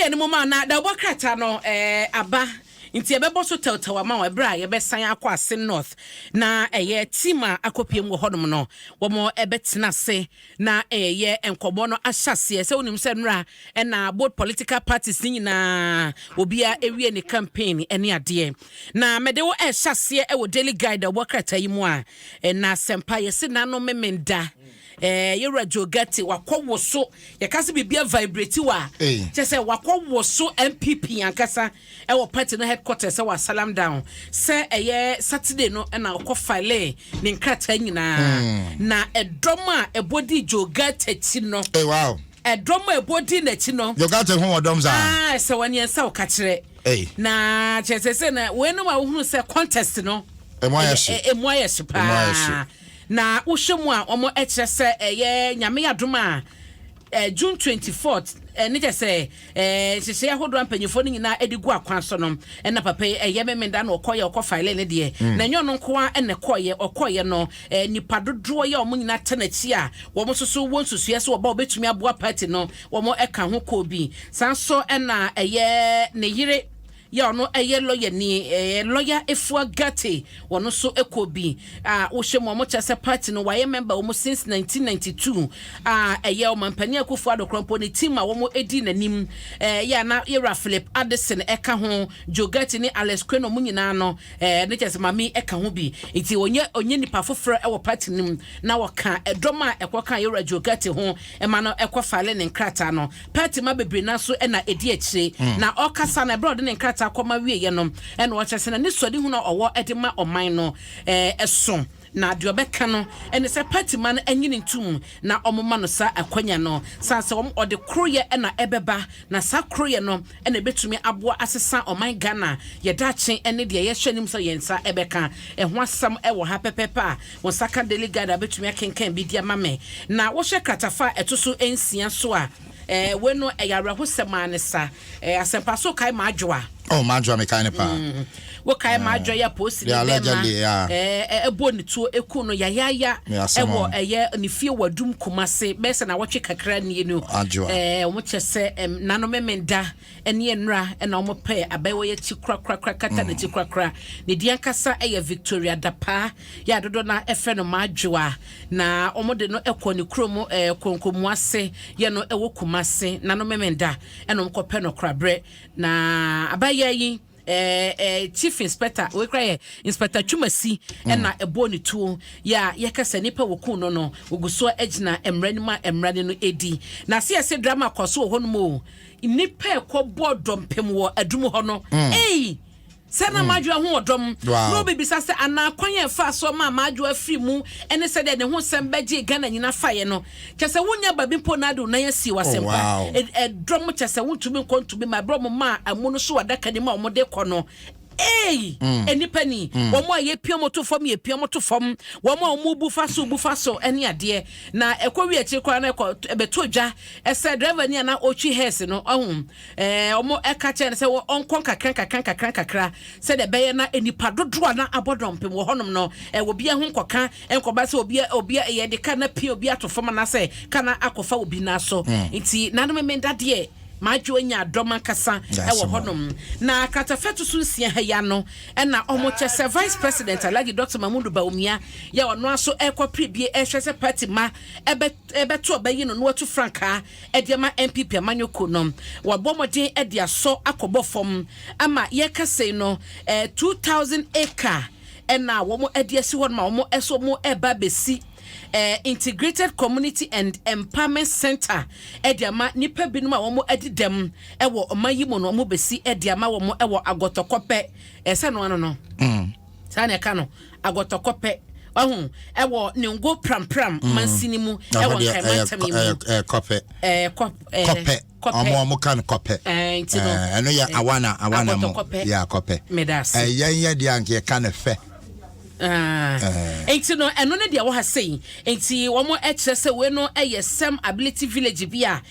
ye no mama na da bokrata no aba nti ebebo so tewtewa ma we bra ye besan akwa ase north na eye tima akopiem wo hodom no wo mo ebetena se na eye enkobo no ahyase se wonim se nra na both political parties ni na obia ewie ne campaign ene ade na mede wo ahyase e wo daily guide wo krata yi mu a na sempa ye se na no memenda ye radio gati wakwo so ye kase bibia vibrate wa che se wakwo so MPP ankasa e wo party no headquarters wa salam down se eye Saturday no na okọ file ni nkrata nyina na edom a ebodi jogati ti no wow edom a ebodi na ti no jogati ho odom za se wani ensa o ka kire na che se na we no ma hunu se contest no emoyeshi pa na wohwemu a omo ekyere se eye nyame adom a June 24th ni je se hyehyɛ ahodo ampanyifo no nyina edigu akwan so no na papa eye memenda na okoye okofile ne de na nyo no nko a na okoye no nipa dodoɔ ye omo nyina tenachi a wo mo soso wonsusue se wo ba obetumi aboa party no wo mo eka ho ko bi sanso na eye ne yire ya ono eye lawyer ni lawyer efua gate wono so ekobi wo hwemo mo chese party no waye member wo since 1992 eye o mampani akufo adokronpo ne team a wo mo edi nanim ya na era Philip Addison eka ho jogati ni Alex Kweno mu nyina no ne chese mami eka ho bi enti onye nipa foforo e wo party nim na woka edoma ekoka era jogati ho e ma no ekofale ne nkrata no party ma bebre na so e na edi akire na okasa na brother ne nkrata akoma wie ye no e no chese na ne sodi hu na owo edema oman no eso na de obeka no ene se party man anyini ntum na omoma no sa akwanya no sanse ode kroye na ebeba na sa kroye no ene betumi aboa asesa oman Ghana ye dachen ene de ye hwanim so yensa ebeka ho asam e wo ha pepepa wo saka delegate betumi akenkan bi dia mame na wo hwe kratafa etoso ensia so a we no eyara ho semane sa asempa so kai maadwoa maadwoa me kai ne pa wo kai maadwoa ya post ni dem ebo ni tuo eku no yayaya ewo eye ni fie wadum kumase bese na wotwe kakra ni enu wo chese nano memenda ene enra na wo pe abawo ye ti krakra kata na ti krakra ne di ankasa eye Victoria Dapa ya dodo na efe no maadwoa na omode no ekọ ni kromo konkomu ase ye no ewo kumase nano memenda eno mkope no krabre na abaye yi chief inspector we cry inspector Chumasi na ebo ni tuo ya yakasa nipa woku no oguso agina emranima emrane no edi na se drama kwaso ho no mo nipa ekọ dompem wo adum ho no Sena madwa ho odom no bibisa se ana kwanye fa so ma madwa afri mu ene se de ne ho sembeje Ghana nyina faye no kese wonya babi ponado na yasi wasempa drum kese wontumi kontumi ma bro ma amu so wadaka ni ma omode kọ no enipani womo aye piomoto fom ye piomoto fom womo omubu faso eni ade na ekwowi achi kwa na beto dwa ese driver ni na ochi hese no omo eka che ne se onkon kakra se de beye na enipa dodoa na abodompem wo honom no obi ho nkoka enkoba se obi ye de kana pie obi atofom na se kana akofa obi na so nti nanom mendade majo nya doma kasa ewo honom na katafetu sunsia ya no na omochese vice president Alhaji Dr. Mamudu Baumia ya ono aso ekoprebie ehwese party ma ebeto obayi no no atu franka ediama MPP amanyoko no wabomodin edia so akobofom ama ye kase no 2000 acre na womo ediasi hon ma womo eso mo eba besi Integrated Community and Empowerment Center ediama nipa binuma womo edidem ewo omayimo no mo besi ediama womo ewo agotokope ese no ano sa ne ka no agotokope ewo ningo pram mansini mu ewo kaimatami mu kope omo kan kope eno ya awana mo ya kope medas yen dia nke ka ne fe enti no eno ne de wo ha sei enti wo mo se we no Sem Ability Village bia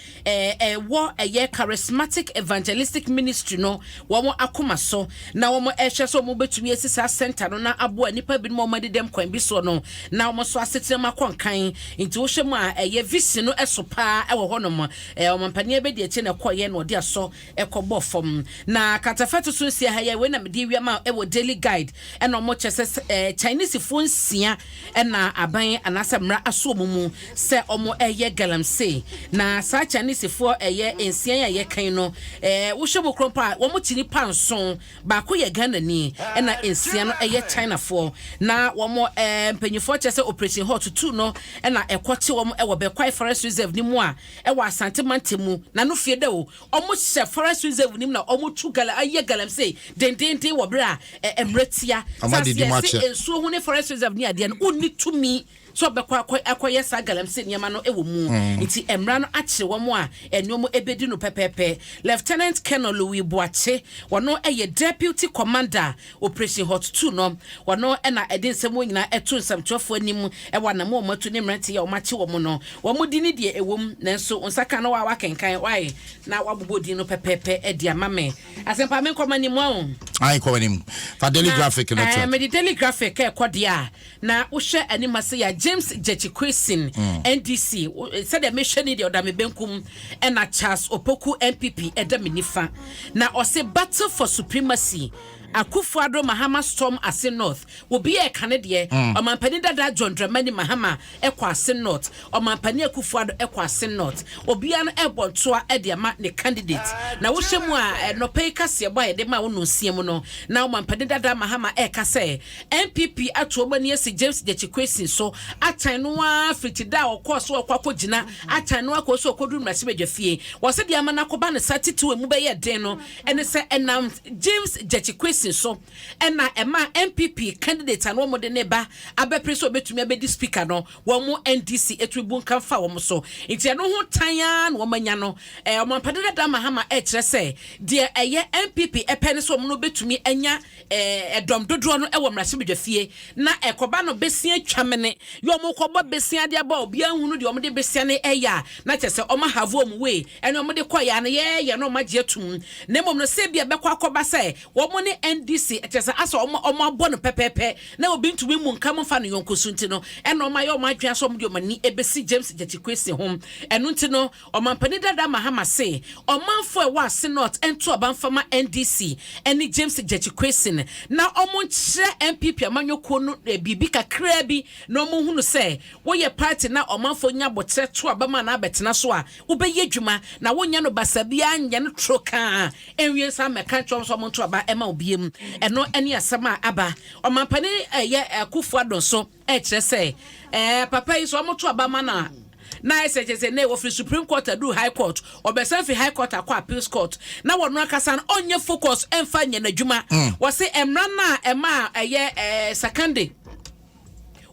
wo charismatic evangelistic ministry no wo mo akoma so na wo mo so mo betumi asisa center no na abo anipa bi mo made dem kwan bi so no na wo mo so asetire makonkan enti wo hwem a vision no esopa wo ho no mo wo mampane be de na koye no de aso ekobo fom na katafeto so sia ha ye we na me de wiama wo daily guide eno mo chese Chinese phone sia na aban anasa mra aso mumu se omo galamsey na sa Chinese fo ensia ya kan no wo hwebo krompa wo mo tini panson ba ko ye Ghana ni na ensia no China fo na wo mo mpanyifo chese operation hot 2 no na ekote wo mo wo be kwai forest reserve ni mu a wo asante mantemu na no fie de o omo hye forest reserve ni mu na omo tu galamsey dendende wo bra emretia so hu ne forest reserve ni ade no onni tumi so bekwa akoye sa galamsey niama no ewo mu nti emra no akire wo mo a enyomo ebedi no pepepe Lieutenant Colonel Louis Boache wono deputy commander operation hot 2 no wono na edensem nyina eto nsamtwofo anim na mo matu ne mrante ya o mache wo mo no wo mo di ne de ewom nanso onsaka no wa kenkan wai na wabobodi no pepepe edi amame asempa men komani mu ai komani fa daily graphic no to me daily graphic ekodia na wo hwe animase ya James Jechikwesin NDC said the mission in the Odame Benkum and a Charles Opoku MPP Edaminifa. Now or say battle for supremacy. Akufo-Addo Mahama storm ase north will be a Canadian or Mampani Dada John Dramani Mahama Equasin north or Mampani Akufo-Addo Equasin north or be an airborne tour Ediama the candidate. Now Ushemwa no pay Cassia by the Mauno Siemono. Now Mampani Dada Mahama Ekase MPP at Romanias James Jechikwesin so at Tanua Fritida or course or Quapojina at Tanua Koso Kodun Masimaja Fee was it the Amanakobana Sati to a Mubaya Deno and it said James Jechikwesin so and na ema MPP candidate and one more neba abepreso betumi abedi speaker no wo mo NDC etribu kan fa wo so nti no ho tan wo manya no omampadeda da Mahama kire se de MPP epene so mo no betumi anya edom dodo no wo mrase bedwafie na ekoba no besia twamene yo mo kobo besia de aba obi ahunu de omde besia ne na chese oma have om we ene omde koya na ye no magye tum na mom no se bia bekwa akoba se wo mo ne NDC etese aso omo abo no pepepe na obi ntumi mu nka mo fa no yonkosunti no eno ma yo ma dwan so mo de omani ebesi James Jechikwesin hom eno nti no omampani Dada Mahama se omanfo e wa se not ento obanfama NDC eni James Jechikwesin na omo nkyere MPP amanyoko no bibi kakra bi na omo hunu se wo ye party na omanfo nya botre to abama na abetena so a ubeye dwuma na wonya no basabia anya no troka enwie sa meka twom so mo to aba ema obiem eno eni asama aba omampani Akufo-Addo so kire se papa yi so mo to aba mana na SHS na wo free Supreme Court do High Court obesan fi High Court akwa Appeals Court na wono akasa onye focus emfa nya nadwuma wo se emra na ema secondary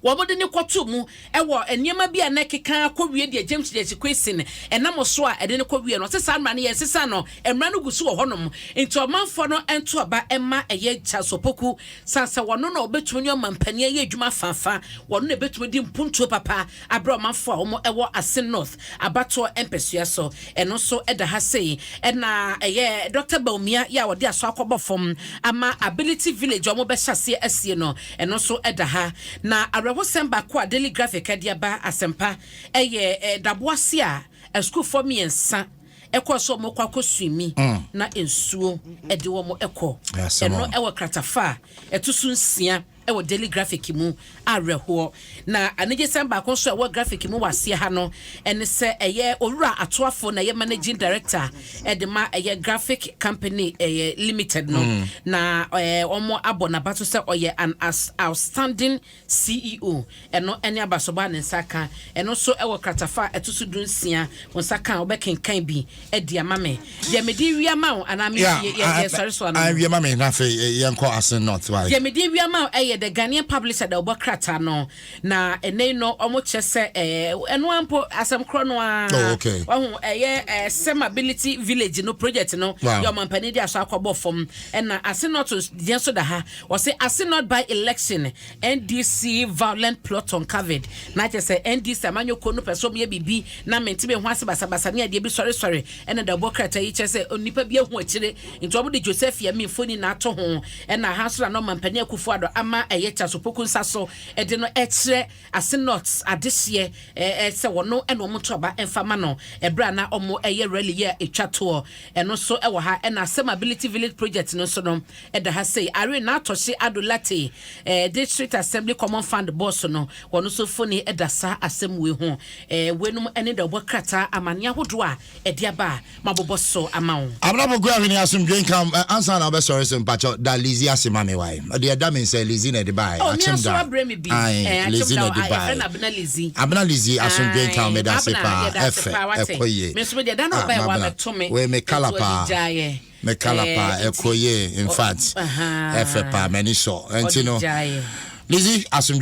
wobode ne kwoto mu ewo eniema bia na keka akwowie de James Jechikwesin enam so a ede ne kwowie no sesa mra ne yesesa no emra no gusu wo honom enti omanfo no ento aba ema chasopoku sansa wono na obetumi ne mampani adwuma fafa wono na betumi di mpuntuo papa abra omanfo a wo ewo Ase North abato empesua so eno so eda ha sei na Dr. Baumia ya wode aso akobofom ama Ability Village omo be hyase asie no eno so eda ha na wo semba kwa daily graphic adiaba asempa daboase a school for me ensa ekoso mo kwakọ swimi na ensuo ede wo mo eko eno ewo kratafa etusu nsia ewo daily graphic mu areho na anije semba konso ewo graphic mu wase ha no ene se owura atoafo na managing director edema graphic company limited no na omo abona bato se an outstanding CEO eno ene abasoba ne saka eno so ewo kratafa etusu dunsia wonsaka obekenkan bi edi amame ye medi wiama ana me ye sorry so ana wiama me na fe ye nko Ase North why ye medi wiama the Ghanaian publisher the Obokrata no na ene no omo chese eno ampo asem kro no okay Semability Village no project no your mampani dia so akobo fom na ase not to so da ha was say ase not by election NDC violent plot uncovered na chese NDC amanyo kono person ye bibi na mentibe ho ase basabasa ne ade bi sorry na the Obokrata yi chese onipa bi ehu akire into obo de Joseph ya mfoni na ato ho na ha so na no mampani akufu ado ama eyecha so poku nsa so de no ekire ase not adehye se wono na omo to aba emfama no ebra na omo eye rally ye etwato eno so ewo ha na Semability Village project no so no da ha say are na atoshe adolate district assembly common fund boss no wono so foni edasa asemwe ho wenum ene da Obokrata amane ahodo a de aba maboboso amawo abrabo gwa hwene asomdwen kam ansa na obesore sem pacho da Lizzy asemame wai de da men say Lizzy na de bai achim da Lizzy na de bai abna Lizzy asomdwen kam me da se pa ekoye me so de da no bai wa betome we me kalapa ekoye in fact efe pa mani so entino Lizzy asomdwen